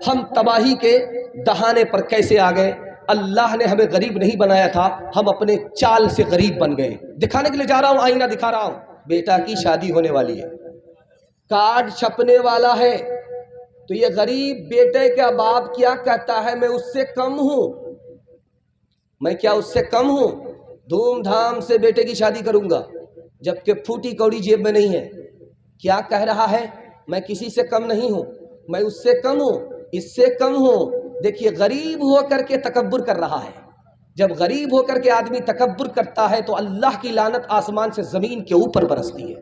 ہم تباہی کے دہانے پر کیسے آ گئے؟ اللہ نے ہمیں غریب نہیں بنایا تھا، ہم اپنے چال سے غریب بن گئے۔ دکھانے کے لیے جا رہا ہوں، آئینہ دکھا رہا ہوں، بیٹا کی شادی ہونے والی ہے، کارڈ چھپنے والا ہے، تو یہ غریب بیٹے کا باپ کیا کہتا ہے؟ میں اس سے کم ہوں، میں کیا اس سے کم ہوں؟ دھوم دھام سے بیٹے کی شادی کروں گا، جبکہ پھوٹی کوڑی جیب میں نہیں ہے۔ کیا کہہ رہا ہے؟ میں کسی سے کم نہیں ہوں، میں اس سے کم ہوں، اس سے کم ہوں۔ دیکھیے غریب ہو کر کے تکبر کر رہا ہے۔ جب غریب ہو کر کے آدمی تکبر کرتا ہے تو اللہ کی لعنت آسمان سے زمین کے اوپر برستی ہے۔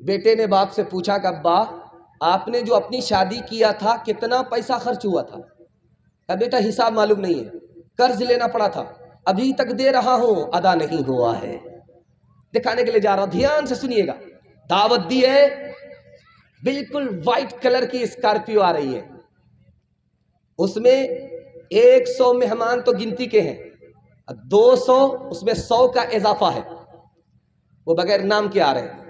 بیٹے نے باپ سے پوچھا کہ ابا آپ نے جو اپنی شادی کیا تھا کتنا پیسہ خرچ ہوا تھا؟ کہ بیٹا حساب معلوم نہیں ہے، قرض لینا پڑا تھا، ابھی تک دے رہا ہوں، ادا نہیں ہوا ہے۔ دکھانے کے لیے جا رہا ہوں، دھیان سے سنیے گا۔ دعوت دی ہے، بالکل وائٹ کلر کی اسکارپیو آ رہی ہے، اس میں 100 مہمان تو گنتی کے ہیں، 200 اس میں 100 کا اضافہ ہے، وہ بغیر نام کے آ رہے ہیں۔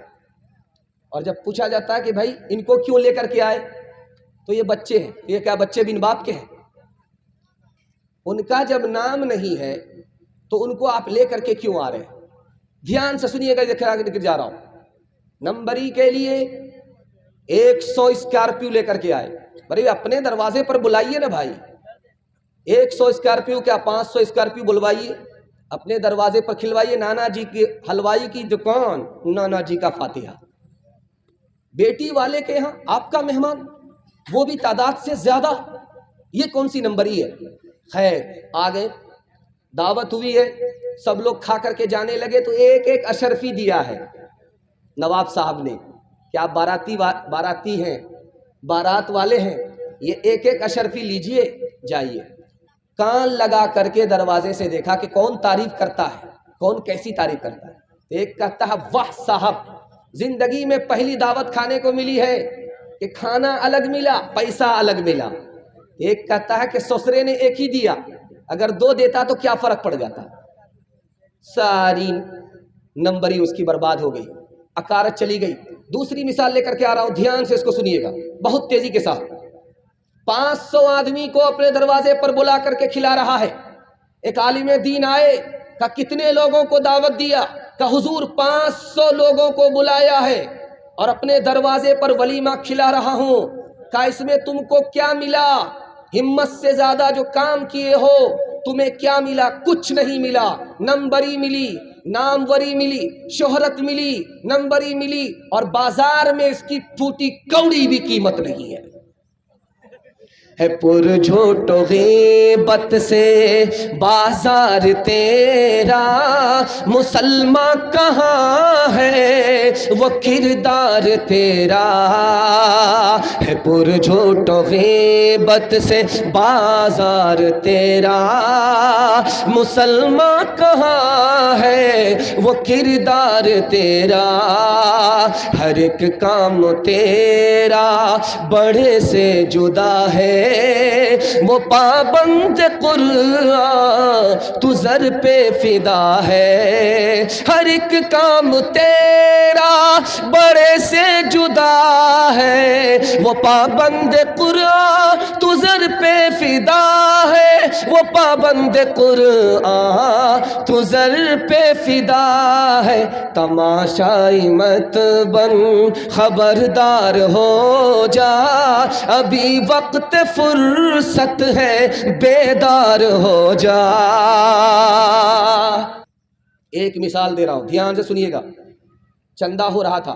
اور جب پوچھا جاتا ہے کہ بھائی ان کو کیوں لے کر کے آئے، تو یہ بچے ہیں۔ یہ کیا بچے بن باپ کے ہیں؟ ان کا جب نام نہیں ہے تو ان کو آپ لے کر کے کیوں آ رہے ہیں؟ دھیان سے سنیے گا، دکھ جا رہا ہوں۔ نمبری کے لیے 100 اسکارپیو لے کر کے آئے، بھائی اپنے دروازے پر بلائیے نا بھائی، 100 اسکارپیو کیا 500 اسکارپیو بلوائیے، اپنے دروازے پر کھلوائیے۔ نانا جی کی حلوائی کی دکان، نانا جی کا فاتحہ۔ بیٹی والے کے ہاں آپ کا مہمان، وہ بھی تعداد سے زیادہ، یہ کون سی نمبری ہے؟ خیر آگے دعوت ہوئی ہے، سب لوگ کھا کر کے جانے لگے تو ایک ایک اشرفی دیا ہے نواب صاحب نے کہ آپ باراتی ہیں، بارات والے ہیں، یہ ایک ایک اشرفی لیجئے جائیے۔ کان لگا کر کے دروازے سے دیکھا کہ کون تعریف کرتا ہے، کون کیسی تعریف کرتا ہے۔ ایک کہتا ہے واہ صاحب، زندگی میں پہلی دعوت کھانے کو ملی ہے کہ کھانا الگ ملا، پیسہ الگ ملا۔ ایک کہتا ہے کہ سسرے نے ایک ہی دیا، اگر 2 دیتا تو کیا فرق پڑ جاتا۔ ساری نمبری اس کی برباد ہو گئی، اکارت چلی گئی۔ دوسری مثال لے کر کے آ رہا ہوں، دھیان سے اس کو سنیے گا بہت تیزی کے ساتھ۔ 500 آدمی کو اپنے دروازے پر بلا کر کے کھلا رہا ہے۔ ایک عالم دین آئے، کہ کتنے لوگوں کو دعوت دیا؟ کہ حضور 500 لوگوں کو بلایا ہے اور اپنے دروازے پر ولیمہ کھلا رہا ہوں۔ کہ اس میں تم کو کیا ملا؟ ہمت سے زیادہ جو کام کیے ہو، تمہیں کیا ملا؟ کچھ نہیں ملا۔ نمبری ملی، ناموری ملی، شہرت ملی، نمبری ملی، اور بازار میں اس کی پھوٹی کوڑی بھی قیمت نہیں ہے۔ پر جھوٹ و غیبت سے بازار تیرا، مسلمان کہاں ہے وہ کردار تیرا؟ ہے پر جھوٹ و غیبت سے بازار تیرا، مسلمان کہاں ہے وہ کردار تیرا؟ ہر ایک کام تیرا بڑے سے جدا ہے، وہ پابند قرآن تو زر پہ فدا ہے۔ ہر ایک کام تیرا بڑے سے جدا ہے، وہ پابند قرآن تو زر پہ فدا ہے، وہ پابند قرآن تو زر پہ فدا ہے۔ تماشائی مت بن، خبردار ہو جا، ابھی وقت فرصت ہے، بیدار ہو جا۔ ایک مثال دے رہا ہوں، دھیان سے سنیے گا۔ چندہ ہو رہا تھا،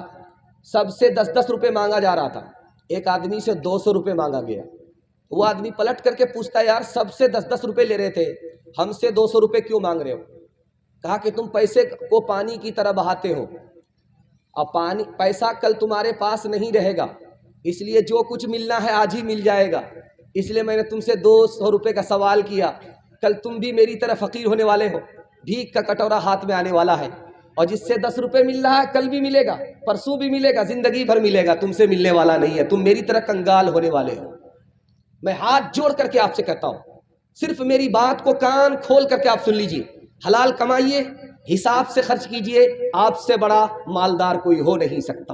سب سے 10-10 روپے مانگا جا رہا تھا۔ ایک آدمی سے 200 روپے مانگا گیا۔ وہ آدمی پلٹ کر کے پوچھتا ہے یار سب سے 10-10 روپے لے رہے تھے، ہم سے 200 روپے کیوں مانگ رہے ہو؟ کہا کہ تم پیسے کو پانی کی طرح بہاتے ہو، اب پیسہ کل تمہارے پاس نہیں رہے گا، اس لیے جو کچھ ملنا ہے آج ہی مل جائے گا، اس لیے میں نے تم سے 200 روپے کا سوال کیا۔ کل تم بھی میری طرح فقیر ہونے والے ہو، بھیک کا کٹورا ہاتھ میں آنے والا ہے، اور جس سے 10 روپے مل رہا ہے کل بھی ملے گا، پرسوں بھی ملے گا، زندگی بھر ملے گا، تم سے ملنے والا نہیں ہے، تم میری طرح کنگال ہونے والے ہو۔ میں ہاتھ جوڑ کر کے آپ سے کہتا ہوں، صرف میری بات کو کان کھول کر کے آپ سن لیجئے، حلال کمائیے، حساب سے خرچ کیجئے، آپ سے بڑا مالدار کوئی ہو نہیں سکتا۔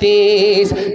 30,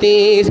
30,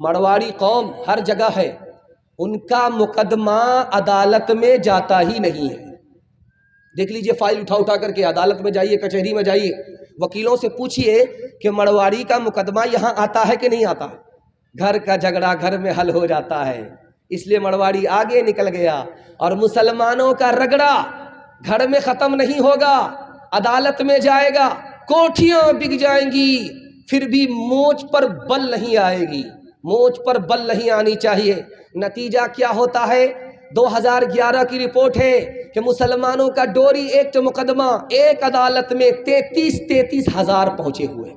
مڑواڑی قوم ہر جگہ ہے، ان کا مقدمہ عدالت میں جاتا ہی نہیں ہے۔ دیکھ لیجئے فائل اٹھا کر کے عدالت میں جائیے، کچہری میں جائیے، وکیلوں سے پوچھئے کہ مڑواڑی کا مقدمہ یہاں آتا ہے کہ نہیں آتا؟ گھر کا جھگڑا گھر میں حل ہو جاتا ہے، اس لیے مڑواڑی آگے نکل گیا۔ اور مسلمانوں کا رگڑا گھر میں ختم نہیں ہوگا، عدالت میں جائے گا، کوٹھیاں بک جائیں گی، پھر بھی مونچھ پر بل نہیں آئے گی، مونچھ پر بل نہیں آنی چاہیے۔ نتیجہ کیا ہوتا ہے؟ 2011 کی رپورٹ ہے کہ مسلمانوں کا ڈوری ایکٹ مقدمہ ایک عدالت میں 33 ہزار پہنچے ہوئے۔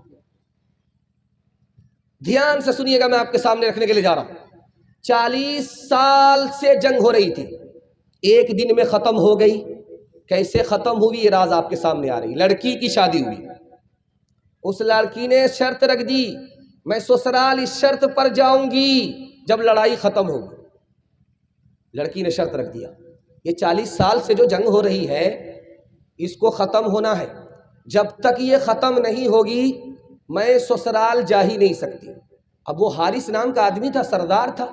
دھیان سے سنیے گا، میں آپ کے سامنے رکھنے کے لیے جا رہا ہوں۔ 40 سال سے جنگ ہو رہی تھی، ایک دن میں ختم ہو گئی۔ کیسے ختم ہوئی یہ راز آپ کے سامنے آ رہی۔ لڑکی کی شادی ہوئی، اس لڑکی نے شرط رکھ دی، میں سسرال اس شرط پر جاؤں گی جب لڑائی ختم ہوگی۔ لڑکی نے شرط رکھ دیا، یہ 40 سال سے جو جنگ ہو رہی ہے اس کو ختم ہونا ہے، جب تک یہ ختم نہیں ہوگی میں سسرال جا ہی نہیں سکتی۔ اب وہ حارث نام کا آدمی تھا، سردار تھا،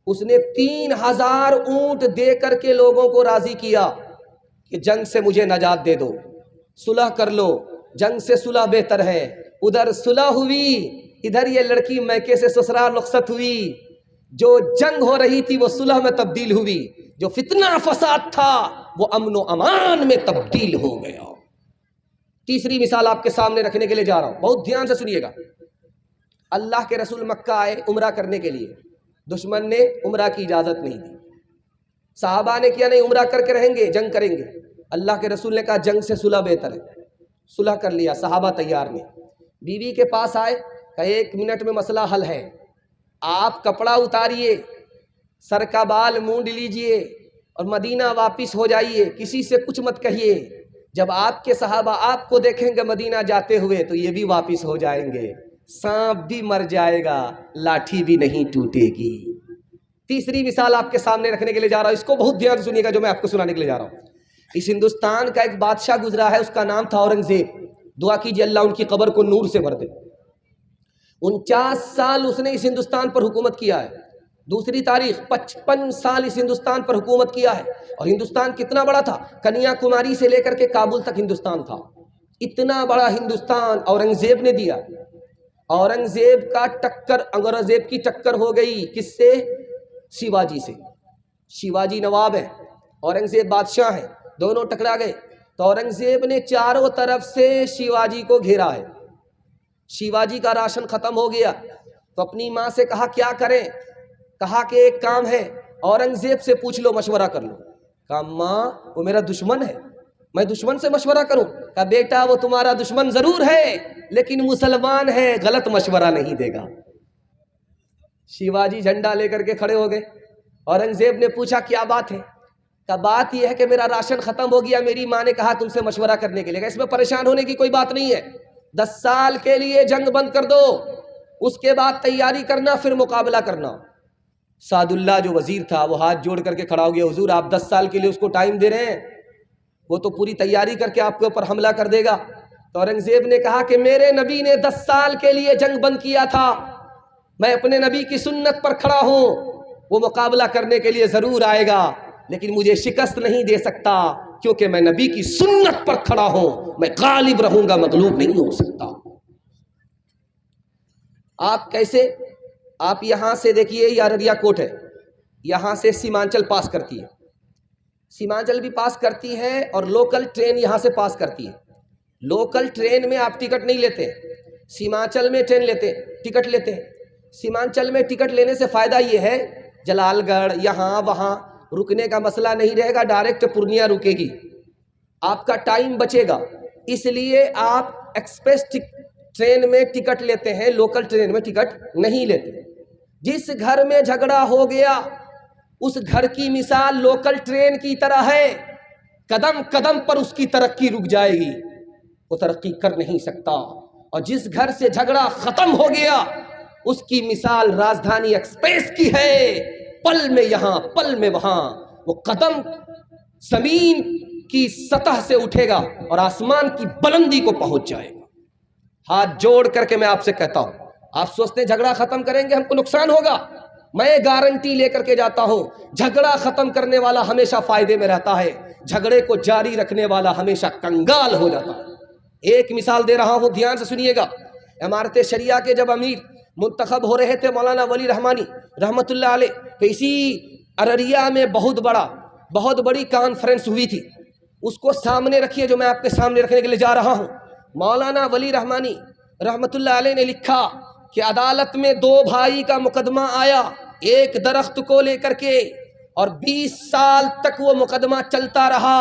اس نے 3000 اونٹ دے کر کے لوگوں کو راضی کیا کہ جنگ سے مجھے نجات دے دو، صلح کر لو، جنگ سے صلح بہتر ہے۔ ادھر صلح ہوئی، ادھر یہ لڑکی میکے سے سسرال رخصت ہوئی۔ جو جنگ ہو رہی تھی وہ صلح میں تبدیل ہوئی، جو فتنہ فساد تھا وہ امن و امان میں تبدیل ہو گیا۔ تیسری مثال آپ کے سامنے رکھنے کے لیے جا رہا ہوں، بہت دھیان سے سنیے گا۔ اللہ کے رسول مکہ آئے عمرہ کرنے کے لیے، دشمن نے عمرہ کی اجازت نہیں دی، صحابہ نے کیا نہیں عمرہ کر کے رہیں گے، جنگ کریں گے۔ اللہ کے رسول نے کہا جنگ سے صلح بہتر ہے، صلح کر لیا، صحابہ تیار نہیں۔ بیوی کے پاس آئے، کہا 1 منٹ میں مسئلہ حل ہے، آپ کپڑا اتاریے، سر کا بال مونڈ لیجئے اور مدینہ واپس ہو جائیے، کسی سے کچھ مت کہیے۔ جب آپ کے صحابہ آپ کو دیکھیں گے مدینہ جاتے ہوئے تو یہ بھی واپس ہو جائیں گے، سانپ بھی مر جائے گا، لاٹھی بھی نہیں ٹوٹے گی۔ تیسری مثال آپ کے سامنے رکھنے کے لیے جا رہا ہوں، اس کو بہت دھیان سے سنیے گا جو میں آپ کو سنانے کے لیے جا رہا ہوں۔ اس ہندوستان کا ایک بادشاہ گزرا ہے، اس کا نام تھا اورنگزیب، دعا کیجئے اللہ ان کی قبر کو نور سے بھر دے۔ 49 سال اس نے اس ہندوستان پر حکومت کیا ہے۔ دوسری تاریخ 55 سال اس ہندوستان پر حکومت کیا ہے۔ اور ہندوستان کتنا بڑا تھا، کنیا کماری سے لے کر کے کابل تک ہندوستان تھا۔ اتنا بڑا ہندوستان اورنگزیب نے دیا۔ اورنگزیب کا ٹکر، اورنگزیب کی ٹکر ہو گئی کس سے؟ شیواجی سے۔ شیواجی نواب ہے، اورنگزیب بادشاہ ہے، دونوں ٹکرا گئے۔ تو اورنگزیب نے چاروں طرف سے شیواجی کو گھیرا ہے۔ شیواجی کا راشن ختم ہو گیا تو اپنی ماں سے کہا کیا کریں؟ کہا کہ ایک کام ہے، اورنگزیب سے پوچھ لو، مشورہ کر لو۔ کہا ماں وہ میرا دشمن ہے، میں دشمن سے مشورہ کروں؟ کہا بیٹا وہ تمہارا دشمن ضرور ہے لیکن مسلمان ہے، غلط مشورہ نہیں دے گا۔ شیواجی جھنڈا لے کر کے کھڑے ہو گئے۔ اورنگزیب نے پوچھا کیا بات ہے؟ کہا بات یہ ہے کہ میرا راشن ختم ہو گیا، میری ماں نے کہا تم سے مشورہ کرنے کے لیے۔ اس میں پریشان ہونے کی کوئی بات نہیں ہے، 10 سال کے لیے جنگ بند کر دو، اس کے بعد تیاری کرنا، پھر مقابلہ کرنا۔ سعد اللہ جو وزیر تھا وہ ہاتھ جوڑ کر کے کھڑا ہو گیا، حضور آپ 10 سال کے لیے اس کو ٹائم دے رہے ہیں، وہ تو پوری تیاری کر کے آپ کے اوپر حملہ کر دے گا۔ تو اورنگزیب نے کہا کہ میرے نبی نے 10 سال کے لیے جنگ بند کیا تھا، میں اپنے نبی کی سنت پر کھڑا ہوں، وہ مقابلہ کرنے کے لیے ضرور آئے گا لیکن مجھے شکست نہیں دے سکتا کیونکہ میں نبی کی سنت پر کھڑا ہوں، میں غالب رہوں گا، مغلوب نہیں ہو سکتا۔ آپ کیسے؟ آپ یہاں سے دیکھیے یہ ارریا کوٹ ہے، یہاں سے سیمانچل پاس کرتی ہے، سیمانچل بھی پاس کرتی ہے اور لوکل ٹرین یہاں سے پاس کرتی ہے۔ لوکل ٹرین میں آپ ٹکٹ نہیں لیتے، سیمانچل میں ٹرین لیتے، ٹکٹ لیتے ہیں۔ سیمانچل میں ٹکٹ لینے سے فائدہ یہ ہے جلال گڑھ یہاں وہاں رکنے کا مسئلہ نہیں رہے گا، ڈائریکٹ پورنیہ رکے گی، آپ کا ٹائم بچے گا، اس لیے آپ ایکسپریس ٹرین میں ٹکٹ لیتے ہیں، لوکل ٹرین میں ٹکٹ نہیں لیتے۔ جس گھر میں جھگڑا ہو گیا اس گھر کی مثال لوکل ٹرین کی طرح ہے، قدم قدم پر اس کی ترقی رک جائے گی، وہ ترقی کر نہیں سکتا۔ اور جس گھر سے جھگڑا ختم ہو گیا اس کی مثال راجدھانی ایکسپریس کی ہے، پل میں یہاں پل میں وہاں، وہ قدم زمین کی سطح سے اٹھے گا اور آسمان کی بلندی کو پہنچ جائے گا۔ ہاتھ جوڑ کر کے میں آپ سے کہتا ہوں آپ سوچتے ہیں جھگڑا ختم کریں گے ہم کو نقصان ہوگا، میں گارنٹی لے کر کے جاتا ہوں، جھگڑا ختم کرنے والا ہمیشہ فائدے میں رہتا ہے، جھگڑے کو جاری رکھنے والا ہمیشہ کنگال ہو جاتا ہے۔ ایک مثال دے رہا ہوں، دھیان سے سنیے گا۔ امارت شریعہ کے جب امیر منتخب ہو رہے تھے مولانا ولی رحمانی رحمۃ اللہ علیہ، تو اسی ارریہ میں بہت بڑی کانفرنس ہوئی تھی۔ اس کو سامنے رکھیے جو میں آپ کے سامنے رکھنے کے لیے جا رہا ہوں۔ مولانا ولی رحمانی رحمۃ اللہ علیہ نے لکھا کہ عدالت میں 2 بھائی کا مقدمہ آیا ایک درخت کو لے کر کے، اور 20 سال تک وہ مقدمہ چلتا رہا۔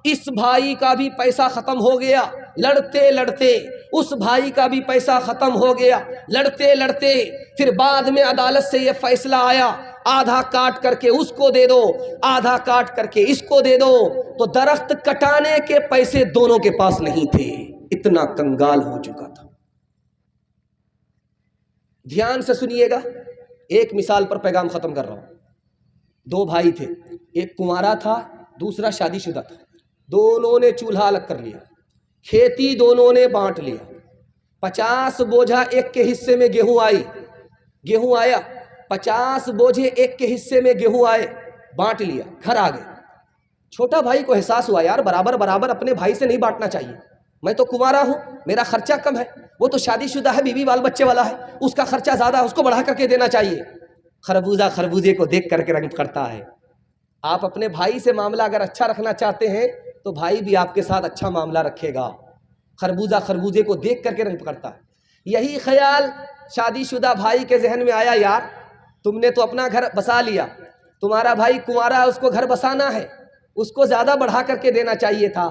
اس بھائی کا بھی پیسہ ختم ہو گیا لڑتے لڑتے، اس بھائی کا بھی پیسہ ختم ہو گیا لڑتے لڑتے، پھر بعد میں عدالت سے یہ فیصلہ آیا آدھا کاٹ کر کے اس کو دے دو، آدھا کاٹ کر کے اس کو دے دو، تو درخت کٹانے کے پیسے دونوں کے پاس نہیں تھے، اتنا کنگال ہو چکا تھا۔ دھیان سے سنیے گا، ایک مثال پر پیغام ختم کر رہا ہوں۔ 2 بھائی تھے، ایک کنوارا تھا دوسرا شادی شدہ تھا، دونوں نے چولہا الگ کر لیا، کھیتی دونوں نے بانٹ لیا، 50 بوجھا ایک کے حصے میں گیہوں آیا، 50 بوجھے ایک کے حصے میں گیہوں آئے، بانٹ لیا، گھر آ گئے۔ چھوٹا بھائی کو احساس ہوا یار برابر اپنے بھائی سے نہیں بانٹنا چاہیے، میں تو کنوارا ہوں، میرا خرچہ کم ہے، وہ تو شادی شدہ ہے، بیوی بال بچے والا ہے، اس کا خرچہ زیادہ ہے، اس کو بڑھا کر کے دینا چاہیے۔ خربوزہ خربوزے کو دیکھ کر کے رنگ پکڑتا ہے۔ آپ اپنے بھائی سے معاملہ اگر اچھا رکھنا چاہتے ہیں تو بھائی بھی آپ کے ساتھ اچھا معاملہ رکھے گا۔ خربوزہ خربوزے کو دیکھ کر کے رنگ پکڑتا ہے۔ یہی خیال شادی شدہ بھائی کے ذہن میں آیا، یار تم نے تو اپنا گھر بسا لیا، تمہارا بھائی کنوارا ہے، اس کو گھر بسانا ہے، اس کو زیادہ بڑھا کر کے دینا چاہیے تھا۔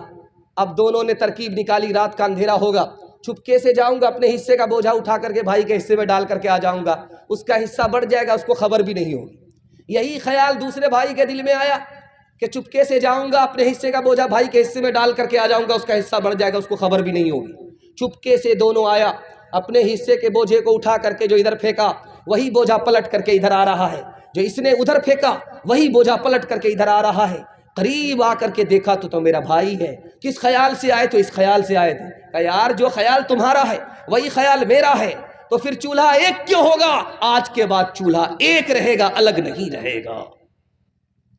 اب دونوں نے ترکیب نکالی، رات کا اندھیرا ہوگا، چھپکے سے جاؤں گا، اپنے حصے کا بوجھا اٹھا کر کے بھائی کے حصے میں ڈال کر کے آ جاؤں گا، اس کا حصہ بڑھ جائے گا، اس کو خبر بھی نہیں ہوگی۔ یہی خیال دوسرے بھائی کے دل میں آیا کہ چپکے سے جاؤں گا، اپنے حصے کا بوجھا بھائی کے حصے میں ڈال کر کے آ جاؤں گا، اس کا حصہ بڑھ جائے گا، اس کو خبر بھی نہیں ہوگی۔ چپکے سے دونوں آیا، اپنے حصے کے بوجھے کو اٹھا کر کے جو ادھر پھینکا وہی بوجھا پلٹ کر کے ادھر آ رہا ہے، جو اس نے ادھر پھینکا وہی بوجھا پلٹ کر کے ادھر آ رہا ہے۔ قریب آ کر کے دیکھا تو میرا بھائی ہے، کس خیال سے آئے تو اس خیال سے آئے تھے کہ یار جو خیال تمہارا ہے وہی خیال میرا ہے، تو پھر چولہا ایک کیوں ہوگا؟ آج کے بعد چولہا ایک رہے گا، الگ نہیں رہے گا۔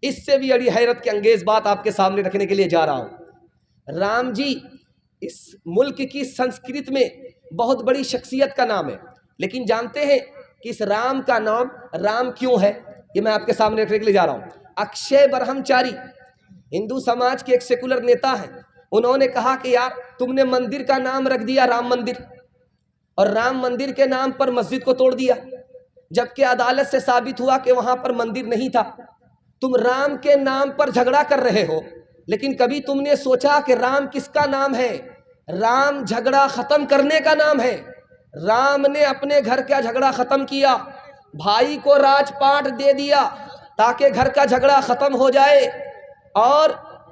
اس سے بھی بڑی حیرت کے انگیز بات آپ کے سامنے رکھنے کے لیے جا رہا ہوں۔ رام جی اس ملک کی سنسکرت میں بہت بڑی شخصیت کا نام ہے، لیکن جانتے ہیں کہ اس رام کا نام رام کیوں ہے؟ یہ میں آپ کے سامنے رکھنے کے لیے جا رہا ہوں۔ اکشے برہمچاری ہندو سماج کے ایک سیکولر نیتا ہیں، انہوں نے کہا کہ یار تم نے مندر کا نام رکھ دیا رام مندر، اور رام مندر کے نام پر مسجد کو توڑ دیا، جبکہ عدالت سے ثابت ہوا کہ وہاں پر مندر نہیں تھا۔ تم رام کے نام پر جھگڑا کر رہے ہو، لیکن کبھی تم نے سوچا کہ رام کس کا نام ہے؟ رام جھگڑا ختم کرنے کا نام ہے۔ رام نے اپنے گھر کا جھگڑا ختم کیا، بھائی کو راج پاٹ دے دیا تاکہ گھر کا جھگڑا ختم ہو جائے، اور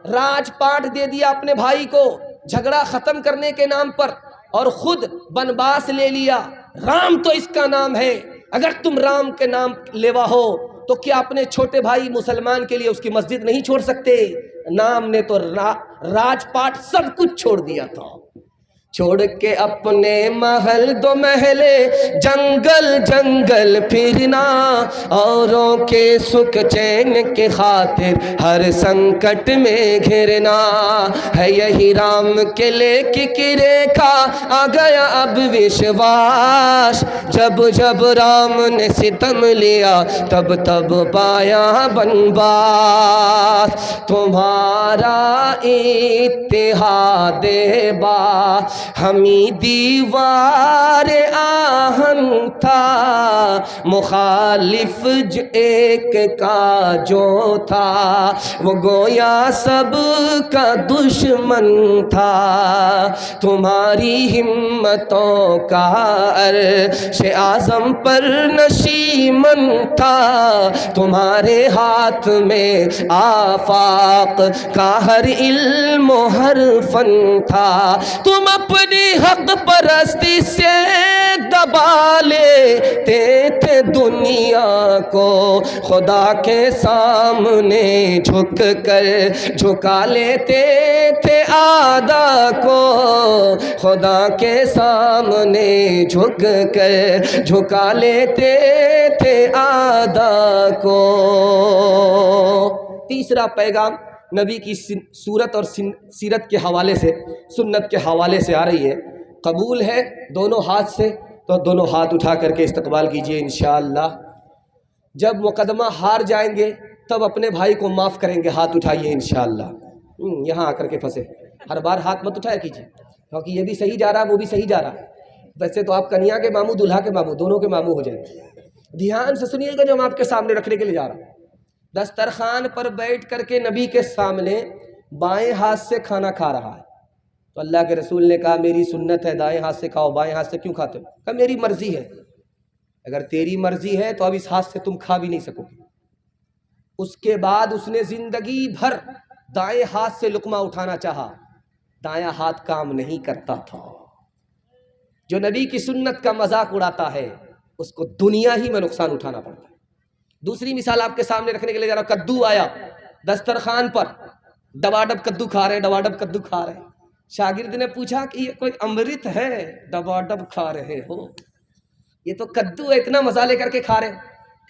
راج پاٹ دے دیا اپنے بھائی کو جھگڑا ختم کرنے کے نام پر، اور خود بنواس لے لیا۔ رام تو اس کا نام ہے، اگر تم رام کے نام لیوا ہو تو کیا اپنے چھوٹے بھائی مسلمان کے لیے اس کی مسجد نہیں چھوڑ سکتے؟ نام نے تو راج پاٹ سب کچھ چھوڑ دیا تھا، چھوڑ کے اپنے محل 2 محلے جنگل جنگل پھرنا، اوروں کے سکھ چین کے خاطر ہر سنکٹ میں گھرنا ہے۔ یہی رام کے لیک کی ریکھا آ گیا اب وشواس، جب جب رام نے ستم لیا تب تب پایا بنواس۔ تمہارا اتحاد با ہمی دیوار آہن تھا، مخالف ایک کا جو تھا وہ گویا سب کا دشمن تھا۔ تمہاری ہمتوں کا عرش اعظم پر نشیمن تھا، تمہارے ہاتھ میں آفاق کا ہر علم و ہر فن تھا۔ تم اپنی حق پرستی سے دبا لیتے تھے دنیا کو، خدا کے سامنے جھک کر جھکا لیتے تھے آدھا کو، خدا کے سامنے جھک کر جھکا لیتے تھے آدھا کو۔ تیسرا پیغام نبی کی صورت اور سیرت کے حوالے سے، سنت کے حوالے سے آ رہی ہے۔ قبول ہے دونوں ہاتھ سے تو دونوں ہاتھ اٹھا کر کے استقبال کیجئے انشاءاللہ۔ جب مقدمہ ہار جائیں گے تب اپنے بھائی کو معاف کریں گے، ہاتھ اٹھائیے انشاءاللہ۔ یہاں آ کر کے پھنسے، ہر بار ہاتھ مت اٹھایا کیجیے، کیونکہ یہ بھی صحیح جا رہا ہے وہ بھی صحیح جا رہا ہے۔ ویسے تو آپ کنیا کے ماموں دلہا کے ماموں دونوں کے ماموں ہو جائیں گے۔ دھیان سے سنیے گا جو ہم آپ کے سامنے رکھنے کے لیے جا رہا ہوں۔ دسترخوان پر بیٹھ کر کے نبی کے سامنے بائیں ہاتھ سے کھانا کھا رہا ہے، تو اللہ کے رسول نے کہا میری سنت ہے دائیں ہاتھ سے کھاؤ، بائیں ہاتھ سے کیوں کھاتے ہو؟ کہا میری مرضی ہے۔ اگر تیری مرضی ہے تو اب اس ہاتھ سے تم کھا بھی نہیں سکو گے۔ اس کے بعد اس نے زندگی بھر دائیں ہاتھ سے لقمہ اٹھانا چاہا، دایاں ہاتھ کام نہیں کرتا تھا۔ جو نبی کی سنت کا مذاق اڑاتا ہے اس کو دنیا ہی میں نقصان اٹھانا پڑتا ہے۔ دوسری مثال آپ کے سامنے رکھنے کے لیے جا رہا ہوں۔ کدو آیا دسترخوان پر، ڈباڈب کدو کھا رہے، ڈباڈب کدو کھا رہے۔ شاگرد نے پوچھا کہ یہ کوئی امرت ہے ڈباڈب کھا رہے ہو؟ یہ تو کدو ہے، اتنا مزہ لے کر کے کھا رہے۔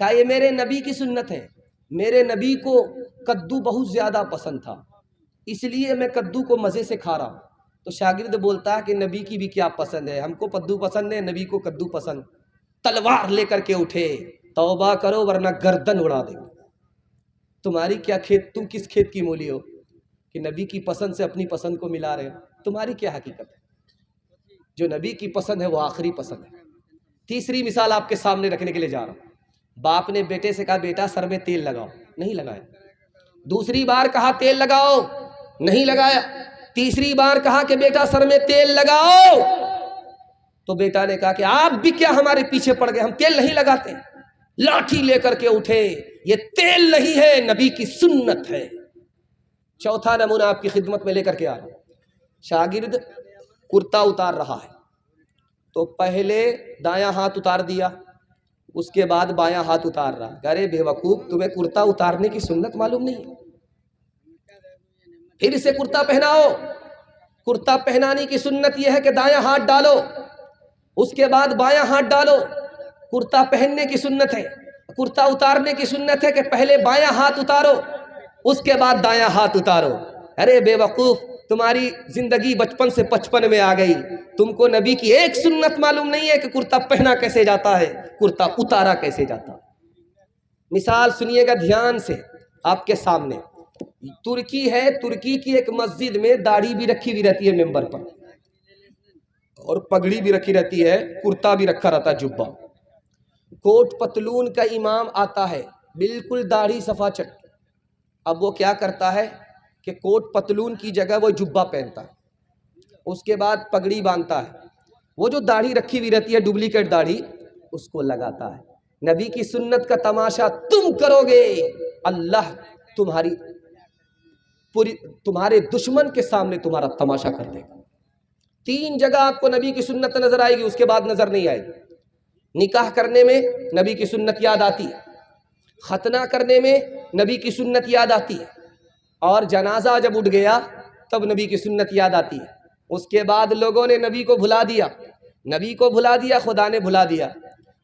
کہا یہ میرے نبی کی سنت ہے، میرے نبی کو کدو بہت زیادہ پسند تھا، اس لیے میں کدو کو مزے سے کھا رہا ہوں۔ تو شاگرد بولتا ہے کہ نبی کی بھی کیا پسند ہے، ہم کو کدو پسند ہے، نبی کو کدو پسند۔ تلوار لے کر کے اٹھے، توبہ کرو ورنہ گردن اڑا دیں گے۔ تمہاری کیا کھیت، تم کس کھیت کی مولی ہو کہ نبی کی پسند سے اپنی پسند کو ملا رہے ہو؟ تمہاری کیا حقیقت ہے؟ جو نبی کی پسند ہے وہ آخری پسند ہے۔ تیسری مثال آپ کے سامنے رکھنے کے لیے جا رہا ہوں۔ باپ نے بیٹے سے کہا بیٹا سر میں تیل لگاؤ، نہیں لگایا۔ دوسری بار کہا تیل لگاؤ، نہیں لگایا۔ تیسری بار کہا کہ بیٹا سر میں تیل لگاؤ، تو بیٹا نے کہا کہ آپ بھی کیا ہمارے پیچھے پڑ گئے، ہم تیل نہیں لگاتے۔ لاٹھی لے کر کے اٹھے، یہ تیل نہیں ہے نبی کی سنت ہے۔ چوتھا نمونہ آپ کی خدمت میں لے کر کے آ رہا ہوں۔ شاگرد کرتا اتار رہا ہے تو پہلے دایاں ہاتھ اتار دیا، اس کے بعد بایاں ہاتھ اتار رہا۔ ارے بے وقوف، تمہیں کرتا اتارنے کی سنت معلوم نہیں؟ پھر سے کرتا پہناؤ۔ کرتا پہنانے کی سنت یہ ہے کہ دایاں ہاتھ ڈالو، اس کے بعد بایاں ہاتھ ڈالو۔ کرتا پہننے کی سنت ہے، کرتا اتارنے کی سنت ہے کہ پہلے بایاں ہاتھ اتارو، اس کے بعد دایاں ہاتھ اتارو۔ ارے بے وقوف، تمہاری زندگی بچپن سے 55 میں آ گئی، تم کو نبی کی ایک سنت معلوم نہیں ہے کہ کرتا پہنا کیسے جاتا ہے، کرتا اتارا کیسے جاتا ہے۔ مثال سنیے گا دھیان سے آپ کے سامنے۔ ترکی ہے، ترکی کی ایک مسجد میں داڑھی بھی رکھی ہوئی رہتی ہے ممبر پر، اور پگڑی بھی رکھی رہتی ہے، کرتا بھی رکھا رہتا ہے، جبہ۔ کوٹ پتلون کا امام آتا ہے، بالکل داڑھی صفا چٹ۔ اب وہ کیا کرتا ہے کہ کوٹ پتلون کی جگہ وہ جبہ پہنتا ہے، اس کے بعد پگڑی باندھتا ہے، وہ جو داڑھی رکھی ہوئی رہتی ہے ڈپلیکیٹ داڑھی اس کو لگاتا ہے۔ نبی کی سنت کا تماشا تم کرو گے، اللہ تمہارے دشمن کے سامنے تمہارا تماشا کر دے گا۔ 3 جگہ آپ کو نبی کی سنت نظر آئے گی، اس کے بعد نظر نہیں آئے گی۔ نکاح کرنے میں نبی کی سنت یاد آتی ہے، ختنہ کرنے میں نبی کی سنت یاد آتی ہے، اور جنازہ جب اٹھ گیا تب نبی کی سنت یاد آتی ہے۔ اس کے بعد لوگوں نے نبی کو بھلا دیا، نبی کو بھلا دیا، خدا نے بھلا دیا۔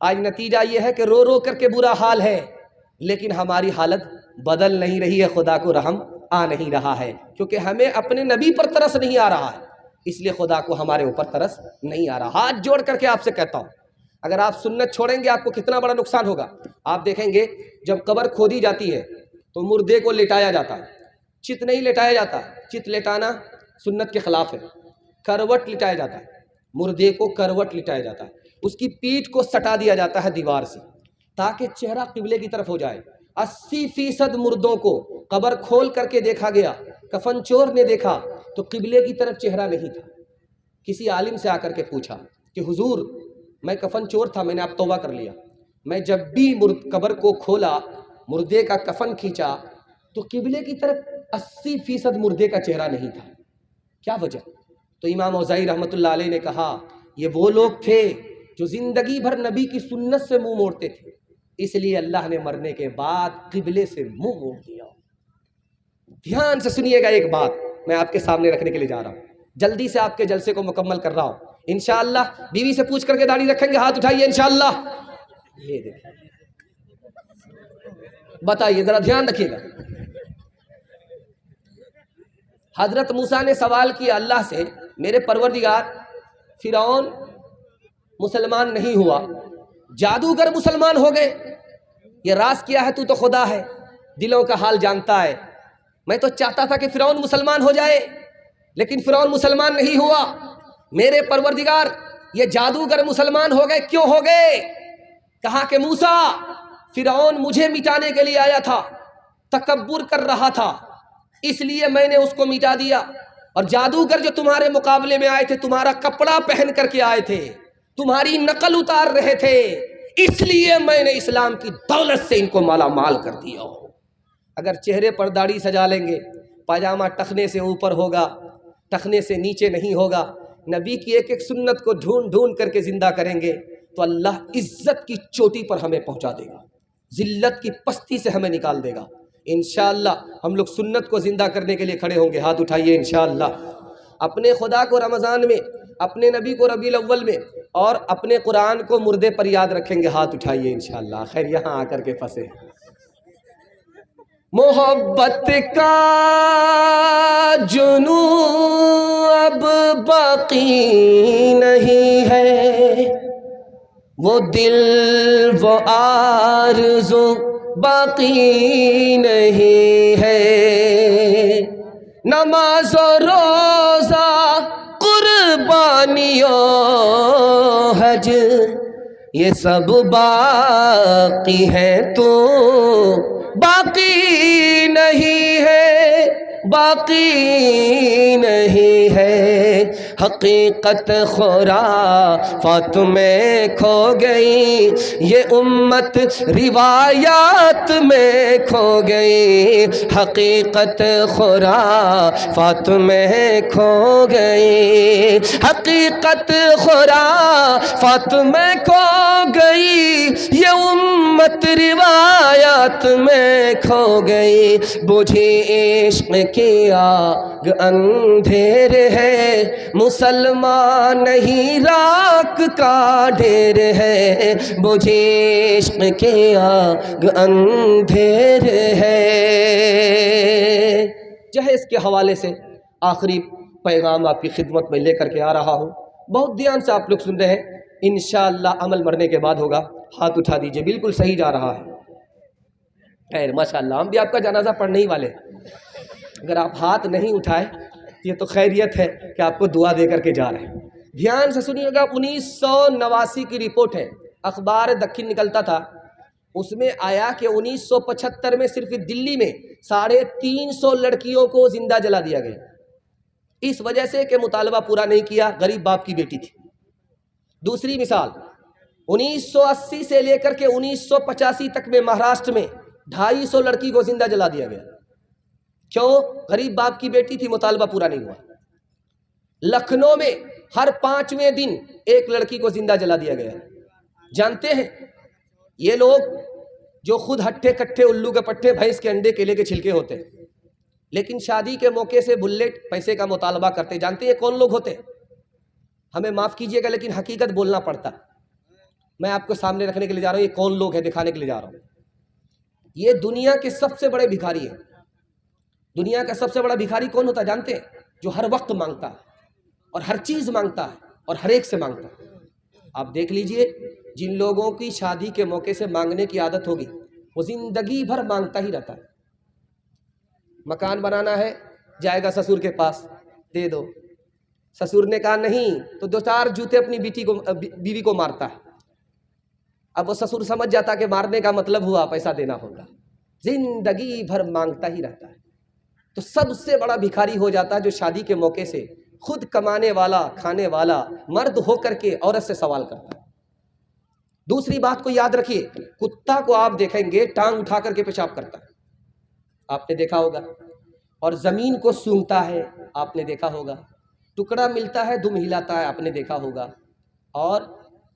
آج نتیجہ یہ ہے کہ رو رو کر کے برا حال ہے، لیکن ہماری حالت بدل نہیں رہی ہے، خدا کو رحم آ نہیں رہا ہے، کیونکہ ہمیں اپنے نبی پر ترس نہیں آ رہا ہے، اس لیے خدا کو ہمارے اوپر ترس نہیں آ رہا۔ ہاتھ جوڑ کر کے آپ سے کہتا ہوں، اگر آپ سنت چھوڑیں گے آپ کو کتنا بڑا نقصان ہوگا۔ آپ دیکھیں گے جب قبر کھودی جاتی ہے تو مردے کو لٹایا جاتا ہے، چت نہیں لٹایا جاتا، چت لٹانا سنت کے خلاف ہے۔ کروٹ لٹایا جاتا ہے، مردے کو کروٹ لٹایا جاتا ہے، اس کی پیٹھ کو سٹا دیا جاتا ہے دیوار سے تاکہ چہرہ قبلے کی طرف ہو جائے۔ 80% مردوں کو قبر کھول کر کے دیکھا گیا، کفن چور نے دیکھا تو قبلے کی طرف چہرہ نہیں تھا۔ کسی عالم سے آ کر کے پوچھا کہ حضور میں کفن چور تھا، میں نے اب توبہ کر لیا، میں جب بھی قبر کو کھولا، مردے کا کفن کھینچا تو قبلے کی طرف 80% مردے کا چہرہ نہیں تھا، کیا وجہ؟ تو امام اوزاعی رحمۃ اللہ علیہ نے کہا یہ وہ لوگ تھے جو زندگی بھر نبی کی سنت سے منہ موڑتے تھے، اس لیے اللہ نے مرنے کے بعد قبلے سے منہ موڑ دیا۔ دھیان سے سنیے گا، ایک بات میں آپ کے سامنے رکھنے کے لیے جا رہا ہوں، جلدی سے آپ کے جلسے کو مکمل کر رہا ہوں انشاءاللہ۔ بیوی سے پوچھ کر کے داڑھی رکھیں گے، ہاتھ اٹھائیے انشاءاللہ۔ یہ دیکھیں، بتائیے ذرا دھیان رکھیے گا۔ حضرت موسیٰ نے سوال کیا اللہ سے، میرے پروردگار فرعون مسلمان نہیں ہوا، جادوگر مسلمان ہو گئے، یہ راز کیا ہے؟ تو تو خدا ہے، دلوں کا حال جانتا ہے۔ میں تو چاہتا تھا کہ فرعون مسلمان ہو جائے، لیکن فرعون مسلمان نہیں ہوا۔ میرے پروردگار یہ جادوگر مسلمان ہو گئے، کیوں ہو گئے؟ کہا کہ موسیٰ فرعون مجھے مٹانے کے لیے آیا تھا، تکبر کر رہا تھا، اس لیے میں نے اس کو مٹا دیا، اور جادوگر جو تمہارے مقابلے میں آئے تھے تمہارا کپڑا پہن کر کے آئے تھے، تمہاری نقل اتار رہے تھے، اس لیے میں نے اسلام کی دولت سے ان کو مالا مال کر دیا۔ اگر چہرے پر داڑھی سجا لیں گے، پاجامہ ٹخنے سے اوپر ہوگا، ٹخنے سے نیچے نہیں ہوگا، نبی کی ایک ایک سنت کو ڈھونڈ ڈھونڈ کر کے زندہ کریں گے، تو اللہ عزت کی چوٹی پر ہمیں پہنچا دے گا، ذلت کی پستی سے ہمیں نکال دے گا۔ انشاءاللہ ہم لوگ سنت کو زندہ کرنے کے لیے کھڑے ہوں گے، ہاتھ اٹھائیے انشاءاللہ۔ اپنے خدا کو رمضان میں، اپنے نبی کو ربیع الاول میں، اور اپنے قرآن کو مردے پر یاد رکھیں گے، ہاتھ اٹھائیے انشاءاللہ۔ خیر یہاں آ کر کے پھنسے۔ محبت کا جنون اب باقی نہیں ہے، وہ دل وہ آرزو باقی نہیں ہے، نماز و روزہ قربانیوں حج یہ سب باقی ہے، تو باقی نہیں ہے، باقی نہیں ہے۔ حقیقت خرافات میں کھو گئی، یہ امت روایات میں کھو گئی، حقیقت خرافات میں کھو گئی، حقیقت خرافات میں کھو گئی، یہ امت روایات میں کھو گئی۔ بجھی عشق کی آگ اندھیر ہے، مسلمان نہیں راک کا ڈھیر ہے، بجھی عشق کی آگ اندھیر ہے۔ جہیز کے حوالے سے آخری پیغام آپ کی خدمت میں لے کر کے آ رہا ہوں، بہت دھیان سے آپ لوگ سن رہے ہیں، انشاءاللہ عمل مرنے کے بعد ہوگا۔ ہاتھ اٹھا دیجئے، بالکل صحیح جا رہا ہے۔ خیر ماشاءاللہ، ہم بھی آپ کا جنازہ پڑھنے ہی والے ہیں۔ اگر آپ ہاتھ نہیں اٹھائے یہ تو خیریت ہے کہ آپ کو دعا دے کر کے جا رہے ہیں۔ دھیان سے سنیے گا، 1989 کی رپورٹ ہے، اخبار دکن نکلتا تھا، اس میں آیا کہ 1975 میں صرف دلی میں 350 لڑکیوں کو زندہ جلا دیا گیا، اس وجہ سے کہ مطالبہ پورا نہیں کیا، غریب باپ کی بیٹی تھی۔ دوسری مثال، 1980 سے لے کر کے 1985 تک میں مہاراشٹر میں 250 لڑکی کو زندہ جلا دیا گیا، کیوں؟ غریب باپ کی بیٹی تھی، مطالبہ پورا نہیں ہوا۔ لکھنؤ میں ہر 5ویں دن ایک لڑکی کو زندہ جلا دیا گیا۔ جانتے ہیں یہ لوگ جو خود ہٹھے کٹھے الو کے پٹھے بھینس کے انڈے کیلے کے چھلکے ہوتے ہیں، لیکن شادی کے موقع سے بلیٹ پیسے کا مطالبہ کرتے، جانتے ہیں یہ کون لوگ ہوتے؟ ہمیں معاف کیجئے گا لیکن حقیقت بولنا پڑتا، میں آپ کو سامنے رکھنے کے لیے جا رہا ہوں، یہ کون لوگ ہیں دکھانے کے لیے جا رہا ہوں۔ یہ دنیا کے سب سے بڑے بھکاری ہیں۔ دنیا کا سب سے بڑا بھکاری کون ہوتا ہے جانتے ہیں؟ جو ہر وقت مانگتا ہے اور ہر چیز مانگتا ہے اور ہر ایک سے مانگتا ہے۔ آپ دیکھ لیجئے، جن لوگوں کی شادی کے موقع سے مانگنے کی عادت ہوگی وہ زندگی بھر مانگتا ہی رہتا ہے۔ مکان بنانا ہے، جائے گا سسر کے پاس، دے دو، سسر نے کہا نہیں تو 2-4 جوتے اپنی بیوی کو مارتا ہے۔ اب وہ سسر سمجھ جاتا کہ مارنے کا مطلب ہوا پیسہ دینا ہوگا، زندگی بھر مانگتا ہی رہتا ہے۔ تو سب سے بڑا بھکاری ہو جاتا ہے جو شادی کے موقع سے خود کمانے والا کھانے والا مرد ہو کر کے عورت سے سوال کرتا ہے۔ دوسری بات کو یاد رکھیے، کتا کو آپ دیکھیں گے ٹانگ اٹھا کر کے پیشاب کرتا ہے، آپ نے دیکھا ہوگا، اور زمین کو سونگھتا ہے، آپ نے دیکھا ہوگا، ٹکڑا ملتا ہے دم ہلاتا ہے، آپ نے دیکھا ہوگا، اور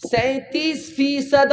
37%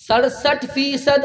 67%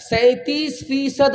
37%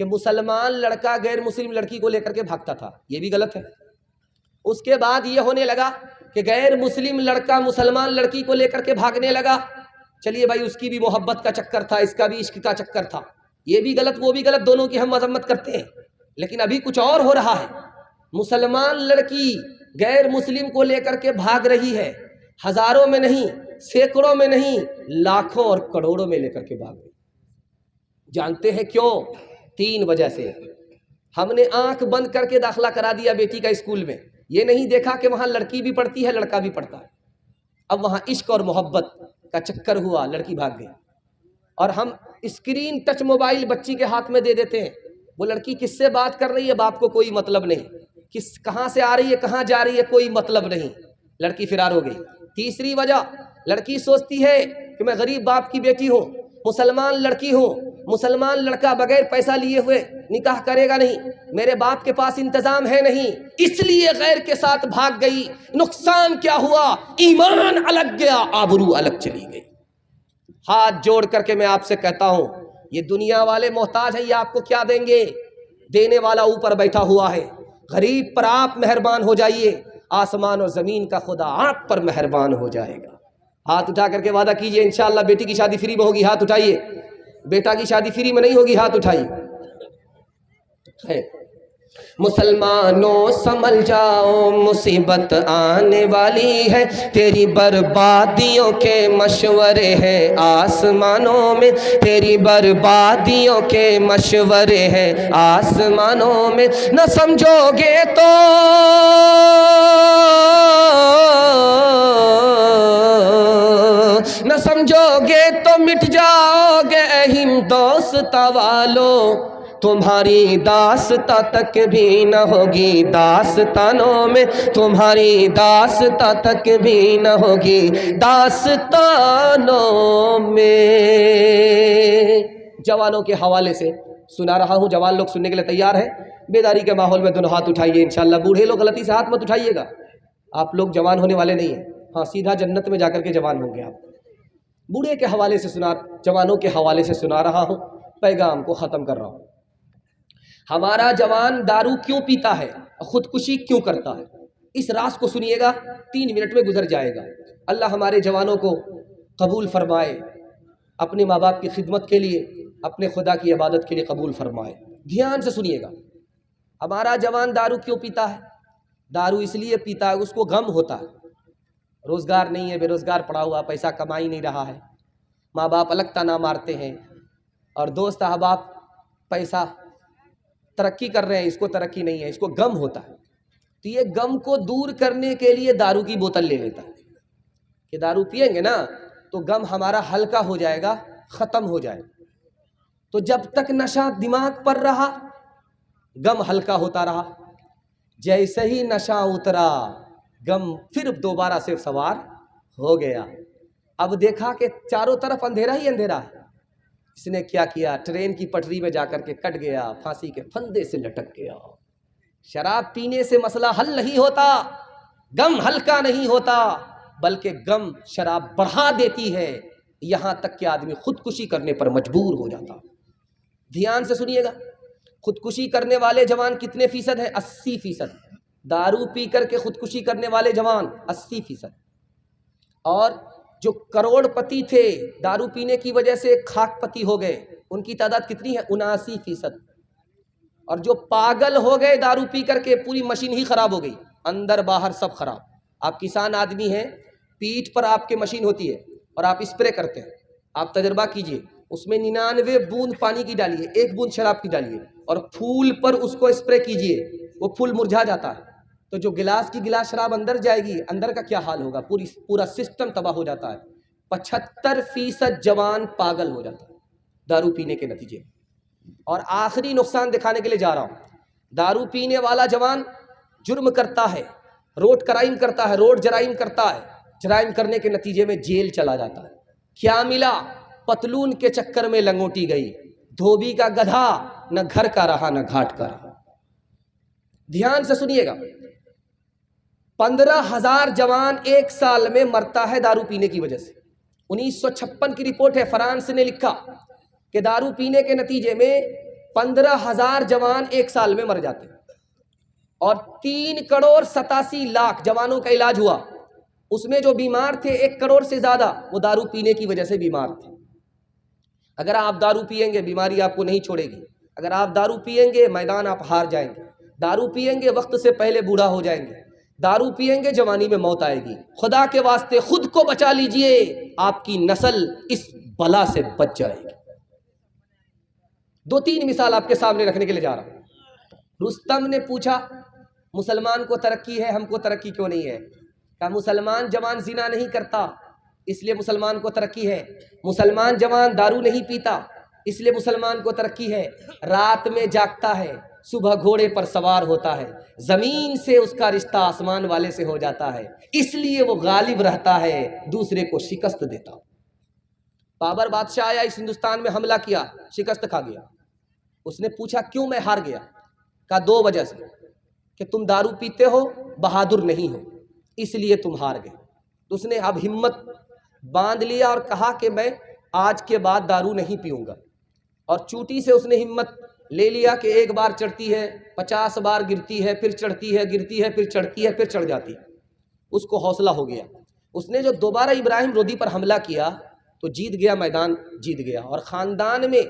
کہ مسلمان لڑکا غیر مسلم لڑکی کو لے کر کے بھاگتا تھا، یہ بھی غلط ہے۔ اس کے بعد یہ ہونے لگا کہ غیر مسلم لڑکا مسلمان لڑکی کو لے کر کے بھاگنے لگا، چلیے بھائی اس کی بھی محبت کا چکر تھا، اس کا بھی عشق کا چکر تھا، یہ بھی غلط وہ بھی غلط، دونوں کی ہم مذمت کرتے ہیں۔ لیکن ابھی کچھ اور ہو رہا ہے، مسلمان لڑکی غیر مسلم کو لے کر کے بھاگ رہی ہے، ہزاروں میں نہیں، سینکڑوں میں نہیں، لاکھوں اور کروڑوں میں لے کر کے بھاگ رہی۔ جانتے ہیں کیوں؟ 3 وجہ سے۔ ہم نے آنکھ بند کر کے داخلہ کرا دیا بیٹی کا اسکول میں، یہ نہیں دیکھا کہ وہاں لڑکی بھی پڑھتی ہے لڑکا بھی پڑھتا ہے۔ اب وہاں عشق اور محبت کا چکر ہوا، لڑکی بھاگ گئی، اور ہم اسکرین ٹچ موبائل بچی کے ہاتھ میں دے دیتے ہیں، وہ لڑکی کس سے بات کر رہی ہے باپ کو کوئی مطلب نہیں، کہاں سے آ رہی ہے کہاں جا رہی ہے کوئی مطلب نہیں، لڑکی فرار ہو گئی۔ تیسری وجہ، لڑکی سوچتی ہے کہ میں غریب باپ کی بیٹی ہوں، مسلمان لڑکی ہوں، مسلمان لڑکا بغیر پیسہ لیے ہوئے نکاح کرے گا نہیں، میرے باپ کے پاس انتظام ہے نہیں، اس لیے غیر کے ساتھ بھاگ گئی۔ نقصان کیا ہوا؟ ایمان الگ گیا، آبرو الگ چلی گئی۔ ہاتھ جوڑ کر کے میں آپ سے کہتا ہوں، یہ دنیا والے محتاج ہیں، یہ آپ کو کیا دیں گے؟ دینے والا اوپر بیٹھا ہوا ہے۔ غریب پر آپ مہربان ہو جائیے، آسمان اور زمین کا خدا آپ پر مہربان ہو جائے گا۔ ہاتھ اٹھا کر کے وعدہ کیجئے انشاءاللہ بیٹی کی شادی فری میں ہوگی، ہاتھ اٹھائیے۔ بیٹا کی شادی فری میں نہیں ہوگی، ہاتھ اٹھائیے۔ مسلمانوں سنبھل جاؤ، مصیبت آنے والی ہے، تیری بربادیوں کے مشورے ہیں آسمانوں میں، تیری بربادیوں کے مشورے ہیں آسمانوں میں، نہ سمجھو گے تو نہ سمجھو گے تو مٹ جاؤ گے اہم دوستاں والو، تمہاری داستاں تک بھی نہ ہوگی داستانوں میں، تمہاری داستاں تک بھی نہ ہوگی داستانوں میں۔ جوانوں کے حوالے سے سنا رہا ہوں، جوان لوگ سننے کے لیے تیار ہیں؟ بیداری کے ماحول میں دونوں ہاتھ اٹھائیے انشاءاللہ۔ بوڑھے لوگ غلطی سے ہاتھ مت اٹھائیے گا، آپ لوگ جوان ہونے والے نہیں ہیں، ہاں سیدھا جنت میں جا کر کے جوان ہوں گے آپ۔ بوڑھے کے حوالے سے جوانوں کے حوالے سے سنا رہا ہوں، پیغام کو ختم کر رہا ہوں۔ ہمارا جوان دارو کیوں پیتا ہے، خودکشی کیوں کرتا ہے، اس راز کو سنیے گا، 3 منٹ میں گزر جائے گا۔ اللہ ہمارے جوانوں کو قبول فرمائے، اپنے ماں باپ کی خدمت کے لیے، اپنے خدا کی عبادت کے لیے قبول فرمائے۔ دھیان سے سنیے گا، ہمارا جوان دارو کیوں پیتا ہے؟ دارو اس لیے پیتا ہے، اس کو غم ہوتا ہے، روزگار نہیں ہے، بے روزگار پڑا ہوا، پیسہ کما ہی نہیں رہا ہے، ماں باپ الگ تانا مارتے ہیں، اور دوست احباب پیسہ ترقی کر رہے ہیں، اس کو ترقی نہیں ہے، اس کو غم ہوتا ہے، تو یہ غم کو دور کرنے کے لیے دارو کی بوتل لے لیتا ہے کہ دارو پیئیں گے نا تو غم ہمارا ہلکا ہو جائے گا، ختم ہو جائے گا۔ تو جب تک نشہ دماغ پر رہا غم ہلکا ہوتا رہا، جیسے ہی نشہ اترا غم پھر دوبارہ سے سوار ہو گیا۔ اب دیکھا کہ چاروں طرف اندھیرا ہی اندھیرا ہے، اس نے کیا کیا؟ ٹرین کی پٹری میں جا کر کے کٹ گیا، پھانسی کے پھندے سے لٹک گیا۔ شراب پینے سے مسئلہ حل نہیں ہوتا، غم ہلکا نہیں ہوتا، بلکہ غم شراب بڑھا دیتی ہے، یہاں تک کہ آدمی خودکشی کرنے پر مجبور ہو جاتا۔ دھیان سے سنیے گا، خودکشی کرنے والے جوان کتنے فیصد ہیں؟ 80%۔ دارو پی کر کے خودکشی کرنے والے جوان 80%، اور جو کروڑ پتی تھے دارو پینے کی وجہ سے خاک پتی ہو گئے، ان کی تعداد کتنی ہے؟ 79%۔ اور جو پاگل ہو گئے دارو پی کر کے، پوری مشین ہی خراب ہو گئی، اندر باہر سب خراب۔ آپ کسان آدمی ہیں، پیٹھ پر آپ کے مشین ہوتی ہے اور آپ اسپرے کرتے ہیں، آپ تجربہ کیجئے، اس میں 99 بوند پانی کی ڈالیے، 1 بوند شراب کی ڈالیے، اور پھول پر اس کو اسپرے کیجئے، وہ پھول مرجھا جاتا ہے، تو جو گلاس کی گلاس شراب اندر جائے گی، اندر کا کیا حال ہوگا؟ پورا سسٹم تباہ ہو جاتا ہے۔ 75% جوان پاگل ہو جاتا ہے دارو پینے کے نتیجے۔ اور آخری نقصان دکھانے کے لیے جا رہا ہوں، دارو پینے والا جوان جرم کرتا ہے، روڈ کرائم کرتا ہے، روڈ جرائم کرتا ہے، جرائم کرنے کے نتیجے میں جیل چلا جاتا ہے۔ کیا ملا؟ پتلون کے چکر میں لنگوٹی گئی، دھوبی کا گدھا، نہ گھر کا رہا نہ گھاٹ کا رہا۔ دھیان سے سنیے گا، 15,000 جوان 1 سال میں مرتا ہے دارو پینے کی وجہ سے۔ 1956 کی رپورٹ ہے، فرانس نے لکھا کہ دارو پینے کے نتیجے میں 15,000 جوان ایک سال میں مر جاتے اور 3,87,00,000 جوانوں کا علاج ہوا۔ اس میں جو بیمار تھے 1 کروڑ سے زیادہ وہ دارو پینے کی وجہ سے بیمار تھے۔ اگر آپ دارو پئیں گے بیماری آپ کو نہیں چھوڑے گی، اگر آپ دارو پئیں گے میدان آپ ہار جائیں گے، دارو پئیں گے وقت سے پہلے بوڑھا ہو جائیں گے، دارو پئیں گے جوانی میں موت آئے گی۔ خدا کے واسطے خود کو بچا لیجئے، آپ کی نسل اس بلا سے بچ جائے گی۔ 2-3 مثال آپ کے سامنے رکھنے کے لیے جا رہا ہوں۔ رستم نے پوچھا مسلمان کو ترقی ہے، ہم کو ترقی کیوں نہیں ہے؟ کہا مسلمان جوان زنا نہیں کرتا اس لیے مسلمان کو ترقی ہے، مسلمان جوان دارو نہیں پیتا اس لیے مسلمان کو ترقی ہے، رات میں جاگتا ہے، صبح گھوڑے پر سوار ہوتا ہے، زمین سے اس کا رشتہ آسمان والے سے ہو جاتا ہے، اس لیے وہ غالب رہتا ہے، دوسرے کو شکست دیتا۔ بابر بادشاہ آیا اس ہندوستان میں حملہ کیا، شکست کھا گیا۔ اس نے پوچھا کیوں میں ہار گیا؟ کہا 2 وجہ سے، کہ تم دارو پیتے ہو، بہادر نہیں ہو، اس لیے تم ہار گئے۔ تو اس نے اب ہمت باندھ لیا اور کہا کہ میں آج کے بعد دارو نہیں پیوں گا، اور چوٹی سے اس نے ہمت لے لیا کہ ایک بار چڑھتی ہے 50 بار گرتی ہے، پھر چڑھتی ہے، گرتی ہے، پھر چڑھتی ہے، پھر چڑھ جاتی ہے۔ اس کو حوصلہ ہو گیا۔ اس نے جو دوبارہ ابراہیم لودھی پر حملہ کیا تو جیت گیا، میدان جیت گیا، اور خاندان میں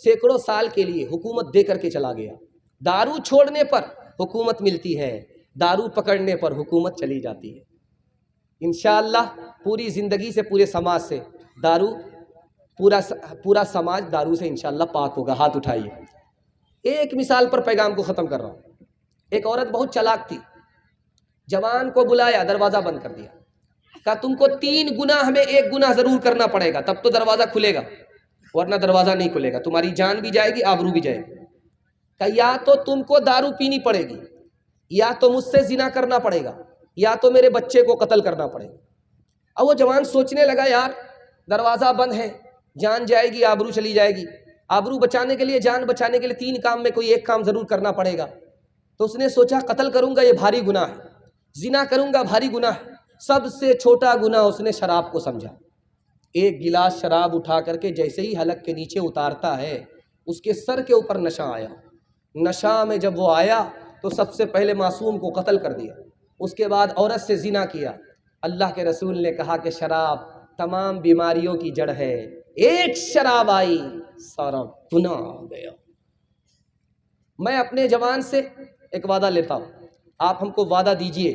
سینکڑوں سال کے لیے حکومت دے کر کے چلا گیا۔ دارو چھوڑنے پر حکومت ملتی ہے، دارو پکڑنے پر حکومت چلی جاتی ہے۔ انشاءاللہ پوری زندگی سے، پورے سماج سے دارو، پورا سماج دارو سے انشاءاللہ پاک ہوگا۔ ہاتھ اٹھائیے۔ ایک مثال پر پیغام کو ختم کر رہا ہوں۔ ایک عورت بہت چالاک تھی، جوان کو بلایا، دروازہ بند کر دیا، کہا تم کو 3 گناہ میں 1 گناہ ضرور کرنا پڑے گا تب تو دروازہ کھلے گا، ورنہ دروازہ نہیں کھلے گا، تمہاری جان بھی جائے گی، آبرو بھی جائے گی۔ کہ یا تو تم کو دارو پینی پڑے گی، یا تو مجھ سے زنا کرنا پڑے گا، یا تو میرے بچے کو قتل کرنا پڑے گا۔ اب وہ جوان سوچنے لگا یار دروازہ بند ہے، جان جائے گی، آبرو چلی جائے گی، آبرو بچانے کے لیے، جان بچانے کے لیے 3 کام میں کوئی 1 کام ضرور کرنا پڑے گا۔ تو اس نے سوچا قتل کروں گا یہ بھاری گناہ ہے، زنا کروں گا بھاری گناہ ہے، سب سے چھوٹا گناہ اس نے شراب کو سمجھا۔ 1 گلاس شراب اٹھا کر کے جیسے ہی حلق کے نیچے اتارتا ہے، اس کے سر کے اوپر نشہ آیا۔ نشہ میں جب وہ آیا تو سب سے پہلے معصوم کو قتل کر دیا، اس کے بعد عورت سے زنا کیا۔ اللہ کے رسول نے کہا کہ شراب تمام بیماریوں کی جڑ ہے، ایک شراب آئی سارا گناہ آ گیا۔ میں اپنے جوان سے ایک وعدہ لیتا ہوں، آپ ہم کو وعدہ دیجئے،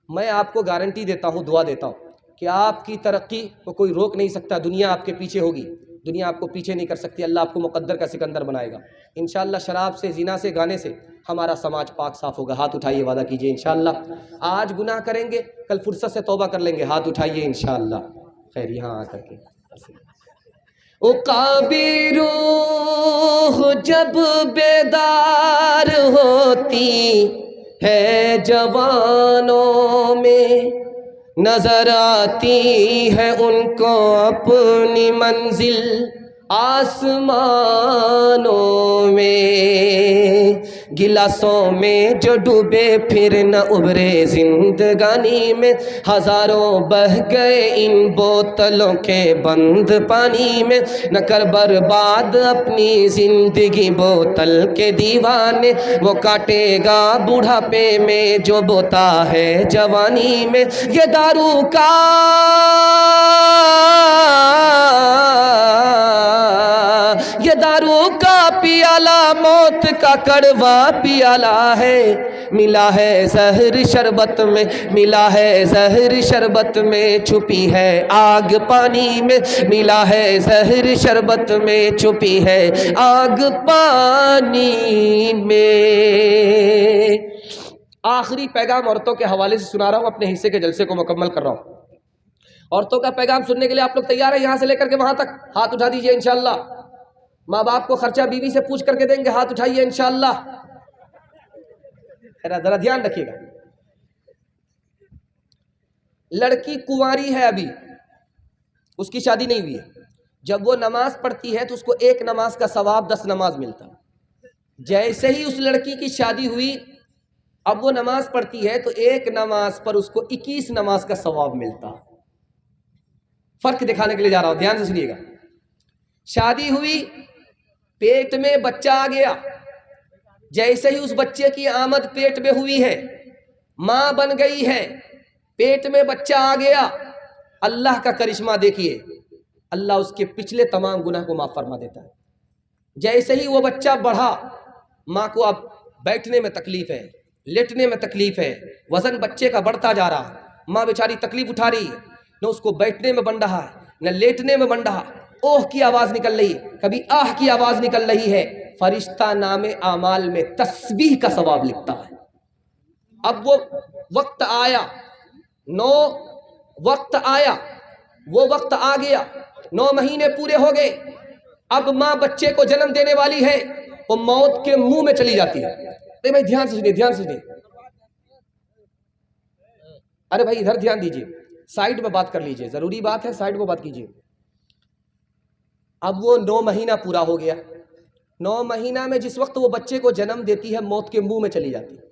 میں آپ کو گارنٹی دیتا ہوں، دعا دیتا ہوں کہ آپ کی ترقی کو کوئی روک نہیں سکتا، دنیا آپ کے پیچھے ہوگی، دنیا آپ کو پیچھے نہیں کر سکتی، اللہ آپ کو مقدر کا سکندر بنائے گا۔ انشاءاللہ شراب سے، زنا سے، گانے سے ہمارا سماج پاک صاف ہوگا۔ ہاتھ اٹھائیے، وعدہ کیجئے انشاءاللہ۔ آج گناہ کریں گے، کل فرصت سے توبہ کر لیں گے۔ ہاتھ اٹھائیے انشاءاللہ۔ خیر یہاں آ کر کے عقابی روح جب بیدار ہوتی ہے جوانوں میں، نظر آتی ہے ان کو اپنی منزل آسمانوں میں، گلاسوں میں جو ڈوبے پھر نہ ابھرے زندگانی میں، ہزاروں بہ گئے ان بوتلوں کے بند پانی میں، نہ کر برباد اپنی زندگی بوتل کے دیوانے، وہ کاٹے گا بوڑھاپے میں جو بوتا ہے جوانی میں۔ یہ دارو کا پیالہ موت کا کڑوا پیالہ ہے، ملا ہے زہر شربت میں، ملا ہے زہر شربت میں، چھپی ہے آگ پانی میں، ملا ہے زہر شربت میں، چھپی ہے آگ پانی میں۔ آخری پیغام عورتوں کے حوالے سے سنا رہا ہوں، اپنے حصے کے جلسے کو مکمل کر رہا ہوں۔ عورتوں کا پیغام سننے کے لیے آپ لوگ تیار ہیں؟ یہاں سے لے کر کے وہاں تک ہاتھ اٹھا دیجئے انشاءاللہ۔ ماں باپ کو خرچہ بیوی سے پوچھ کر کے دیں گے، ہاتھ اٹھائیے انشاءاللہ۔ ذرا دھیان رکھیے گا، لڑکی کنواری ہے، ابھی اس کی شادی نہیں ہوئی ہے، جب وہ نماز پڑھتی ہے تو اس کو 1 نماز کا ثواب 10 نماز ملتا ہے۔ جیسے ہی اس لڑکی کی شادی ہوئی، اب وہ نماز پڑھتی ہے تو 1 نماز پر اس کو 21 نماز کا ثواب ملتا۔ فرق دکھانے کے لیے جا رہا ہوں، دھیان سے سنیے گا۔ شادی ہوئی پیٹ میں بچہ آ گیا، جیسے ہی اس بچے کی آمد پیٹ میں ہوئی ہے، ماں بن گئی ہے، پیٹ میں بچہ آ گیا، اللہ کا کرشمہ دیکھیے، اللہ اس کے پچھلے تمام گناہ کو معاف فرما دیتا ہے۔ جیسے ہی وہ بچہ بڑھا، ماں کو اب بیٹھنے میں تکلیف ہے، لیٹنے میں تکلیف ہے، وزن بچے کا بڑھتا جا رہا ہے، ماں بیچاری تکلیف اٹھا رہی ہے، نہ اس کو بیٹھنے میں بن رہا ہے نہ لیٹنے میں بن رہا، اوہ کی آواز نکل رہی ہے، کبھی آہ کی آواز نکل رہی ہے، فرشتہ نام اعمال میں تسبیح کا ثواب لکھتا ہے۔ اب وہ وقت آیا، وقت آیا، وہ وقت آ گیا، 9 مہینے پورے ہو گئے، اب ماں بچے کو جنم دینے والی ہے، وہ موت کے منہ میں چلی جاتی ہے۔ ارے بھائی دھیان سے سنیے، دھیان سے سنیے، ارے بھائی ادھر دھیان دیجیے، سائیڈ میں بات کر لیجیے، ضروری بات ہے، سائیڈ میں بات کیجیے۔ اب وہ 9 مہینہ پورا ہو گیا، 9 مہینہ میں جس وقت وہ بچے کو جنم دیتی ہے، موت کے منہ میں چلی جاتی ہے۔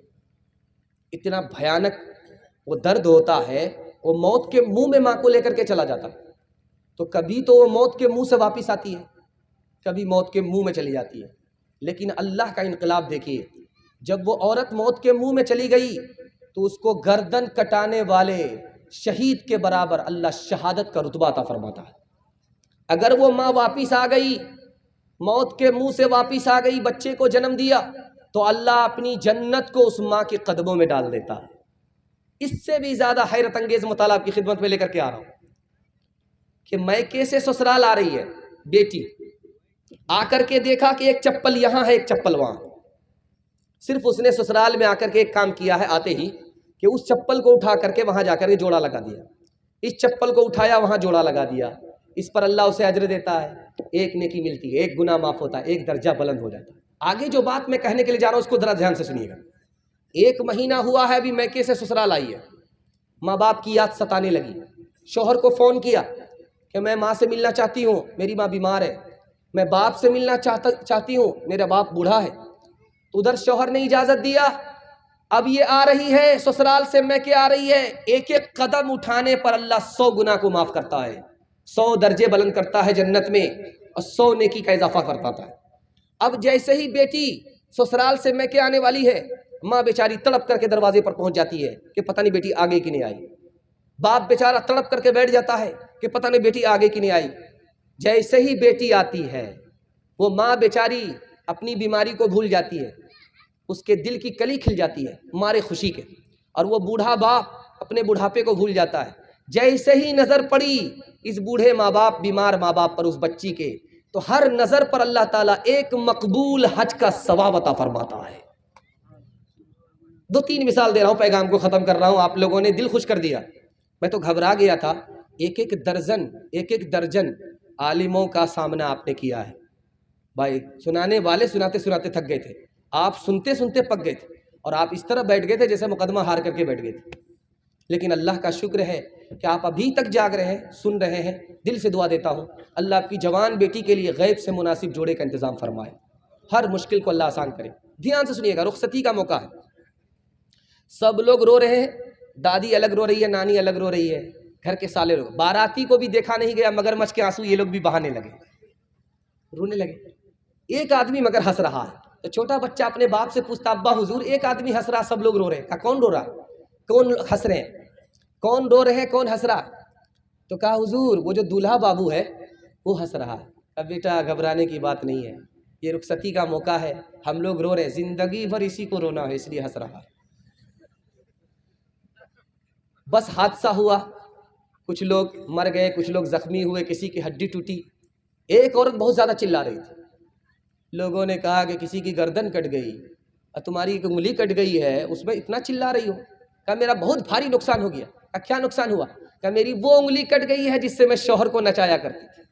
اتنا بھیانک وہ درد ہوتا ہے، وہ موت کے منہ میں ماں کو لے کر کے چلا جاتا، تو کبھی تو وہ موت کے منہ سے واپس آتی ہے، کبھی موت کے منہ میں چلی جاتی ہے۔ لیکن اللہ کا انقلاب دیکھیے، جب وہ عورت موت کے منہ میں چلی گئی تو اس کو گردن کٹانے والے شہید کے برابر اللہ شہادت کا رتبہ عطا فرماتا ہے۔ اگر وہ ماں واپس آ گئی، موت کے منہ سے واپس آ گئی، بچے کو جنم دیا، تو اللہ اپنی جنت کو اس ماں کے قدموں میں ڈال دیتا ہے۔ اس سے بھی زیادہ حیرت انگیز مطالعہ آپ کی خدمت میں لے کر کے آ رہا ہوں کہ میکے سے سسرال آ رہی ہے بیٹی، آ کر کے دیکھا کہ ایک چپل یہاں ہے، ایک چپل وہاں، صرف اس نے سسرال میں آ کر کے ایک کام کیا ہے آتے ہی کہ اس چپل کو اٹھا کر کے وہاں جا کر کے جوڑا لگا دیا، اس چپل کو اٹھایا وہاں جوڑا لگا دیا، اس پر اللہ اسے اجر دیتا ہے، ایک نیکی ملتی ہے، ایک گناہ معاف ہوتا ہے، ایک درجہ بلند ہو جاتا ہے۔ آگے جو بات میں کہنے کے لیے جا رہا ہوں اس کو ذرا دھیان سے سنیے گا۔ 1 مہینہ ہوا ہے ابھی میکے سے سسرال آئی ہے، ماں باپ کی یاد ستانے لگی، شوہر کو فون کیا کہ میں ماں سے ملنا چاہتی ہوں، میری ماں بیمار ہے، میں باپ سے ملنا چاہتی ہوں، میرا باپ بوڑھا ہے۔ ادھر شوہر نے اجازت دیا، اب یہ آ رہی ہے سسرال سے میکے آ رہی ہے، ایک ایک قدم اٹھانے پر اللہ 100 گناہ کو معاف کرتا ہے، 100 درجے بلند کرتا ہے جنت میں، اور 100 نیکی کا اضافہ کرتا ہے۔ اب جیسے ہی بیٹی سسرال سے میکے آنے والی ہے، ماں بیچاری تڑپ کر کے دروازے پر پہنچ جاتی ہے کہ پتہ نہیں بیٹی آگے کی نہیں آئی، باپ بیچارہ تڑپ کر کے بیٹھ جاتا ہے کہ پتہ نہیں بیٹی آگے کی نہیں آئی۔ جیسے ہی بیٹی آتی ہے، وہ ماں بیچاری اپنی بیماری کو بھول جاتی ہے، اس کے دل کی کلی کھل جاتی ہے مارے خوشی کے، اور وہ بوڑھا باپ اپنے بڑھاپے کو بھول جاتا ہے۔ جیسے ہی نظر پڑی اس بوڑھے ماں باپ، بیمار ماں باپ پر، اس بچی کے، تو ہر نظر پر اللہ تعالیٰ ایک مقبول حج کا ثواب عطا فرماتا ہے۔ 2-3 مثال دے رہا ہوں، پیغام کو ختم کر رہا ہوں، آپ لوگوں نے دل خوش کر دیا، میں تو گھبرا گیا تھا۔ ایک ایک درجن عالموں کا سامنا آپ نے کیا ہے بھائی، سنانے والے سناتے سناتے تھک گئے تھے، آپ سنتے سنتے پک گئے تھے، اور آپ اس طرح بیٹھ گئے تھے جیسے مقدمہ ہار کر کے بیٹھ گئے تھے۔ لیکن اللہ کا شکر ہے کہ آپ ابھی تک جاگ رہے ہیں، سن رہے ہیں۔ دل سے دعا دیتا ہوں اللہ آپ کی جوان بیٹی کے لیے غیب سے مناسب جوڑے کا انتظام فرمائے، ہر مشکل کو اللہ آسان کرے۔ دھیان سے سنیے گا، رخصتی کا موقع ہے، سب لوگ رو رہے ہیں، دادی الگ رو رہی ہے، نانی الگ رو رہی ہے، گھر کے سالے لوگ، باراتی کو بھی دیکھا نہیں گیا، مگرمچھ کے آنسو یہ لوگ بھی بہانے لگے، رونے لگے۔ ایک آدمی مگر ہنس رہا ہے، تو چھوٹا بچہ اپنے باپ سے پوچھتا ابا حضور ایک آدمی ہنس رہا، سب لوگ رو رہے ہیں، کہا کون رو رہا، کون ہنس رہے ہیں، کون رو رہے ہیں، کون ہنس رہا؟ تو کہا حضور وہ جو دولہا بابو ہے وہ ہنس رہا ہے۔ اب بیٹا گھبرانے کی بات نہیں ہے، یہ رخصتی کا موقع ہے، ہم لوگ رو رہے ہیں، زندگی بھر اسی کو رونا ہے، اس لیے ہنس رہا ہے۔ بس حادثہ ہوا، کچھ لوگ مر گئے، کچھ لوگ زخمی ہوئے، کسی کی ہڈی ٹوٹی۔ ایک عورت بہت زیادہ چلا رہی تھی، لوگوں نے کہا کہ کسی کی گردن کٹ گئی اور تمہاری ایک انگلی کٹ گئی ہے، اس میں اتنا چلا رہی ہو؟ کہا میرا بہت بھاری نقصان ہو گیا۔ کہا کیا نقصان ہوا؟ کہا میری وہ انگلی کٹ گئی ہے جس سے میں شوہر کو نچایا کرتی تھی۔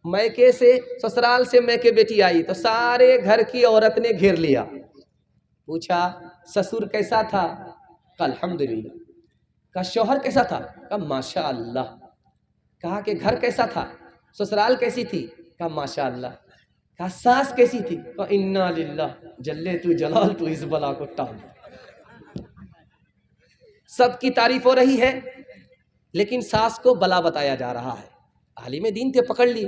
میکے سے سسرال سے میکے بیٹی آئی تو سارے گھر کی عورت نے گھیر لیا، پوچھا سسر کیسا تھا؟ کہا الحمدللہ۔ کہا شوہر کیسا تھا؟ کہا ماشاء اللہ۔ کہا کہ گھر کیسا تھا؟ سسرال کیسی تھی؟ کہا ماشاء اللہ۔ کہا ساس کیسی تھی؟ کہا انا للہ جلے تو جلال تو اس بلا کو ٹال۔ سب کی تعریف ہو رہی ہے، لیکن ساس کو بلا بتایا جا رہا ہے۔ عالم دین تھے، پکڑ لیے،